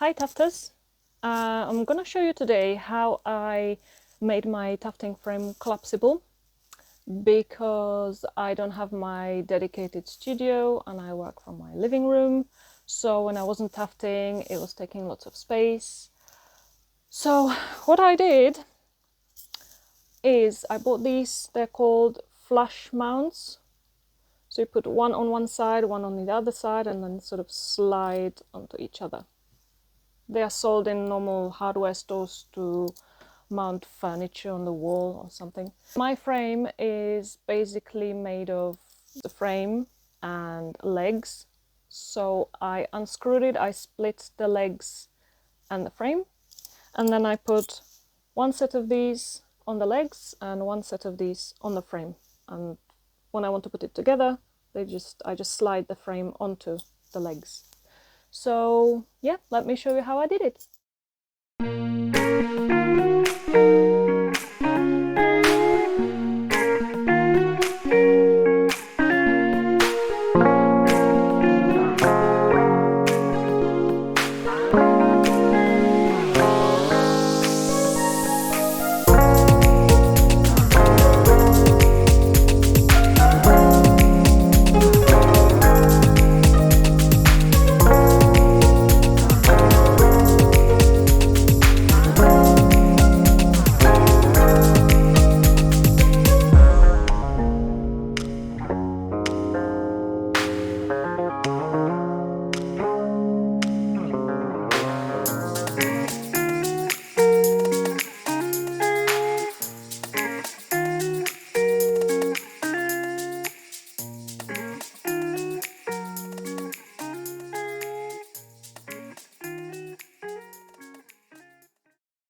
Hi tufters! I'm gonna show you today how I made my tufting frame collapsible because I don't have my dedicated studio and I work from my living room. So when I wasn't tufting, it was taking lots of space. So what I did is I bought these, they're called flush mounts. So you put one on one side, one on the other side, and then sort of slide onto each other. They are sold in normal hardware stores to mount furniture on the wall or something. My frame is basically made of the frame and legs. So I unscrewed it, I split the legs and the frame, and then I put one set of these on the legs and one set of these on the frame. And when I want to put it together, I just slide the frame onto the legs. So yeah, let me show you how I did it.